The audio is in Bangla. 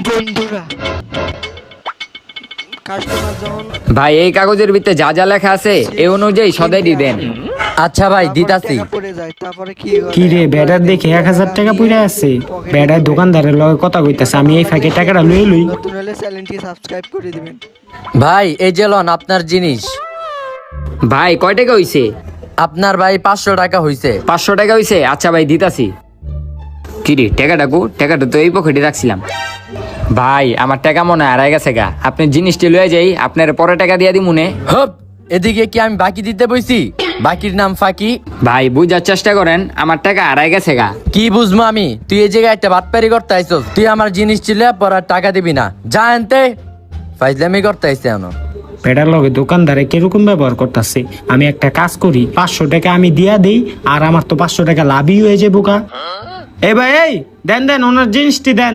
বন্ধুরা কাস্টমার যখন ভাই এই কাগজের ভিতরে যা যা লেখা আছে এই অনুযায়ী সদাই দিবেন। আচ্ছা ভাই দিতাছি। টাকা পড়ে যায় তারপরে কি কি রে বেটার দেখে 1000 টাকা পড়ে আছে, বেটার দোকানদারের লগে কথা কইতাছে, আমি এই ফাঁকে টাকাটা লই লই। নতুন হলে চ্যানেলটি সাবস্ক্রাইব করে দিবেন। ভাই এই যে লন আপনার জিনিস। ভাই কয় টাকা হইছে? আপনার ভাই 500 টাকা হইছে। 500 টাকা হইছে? আচ্ছা ভাই দিতাছি। কি রে টাকাটা টাকাটা তো এই পকেটে রাখছিলাম। ভাই আমার টাকা মনে হয় হারাই গেছে গা, আপনি জিনিসটি লয়ে যাই, আপনার পরে টাকা দিয়া দিই মনে। হপ, এদিকে কি আমি বাকি দিতে বইছি? বাকির নাম ফাঁকি। ভাই বুঝার চেষ্টা করেন, আমার টাকা হারাই গেছে গা। কি বুঝবো আমি? তুই এই জায়গায় একটা বাটপারি করতে আইছস, তুই আমার জিনিস ছিলে পর আর টাকা দিবি না, যা আনতে। ফাইজলামি করতে আইছে এনো। বেটার লগে দোকানদারে কিরকম ব্যবহার করতেছে। আমি একটা কাজ করি, 500 টাকা আমি দিয়া দেই, আর আমার তো 500 টাকা লাভই হয়ে যাবো। এ ভাই এই দেন ওনার জিনিসটি দেন।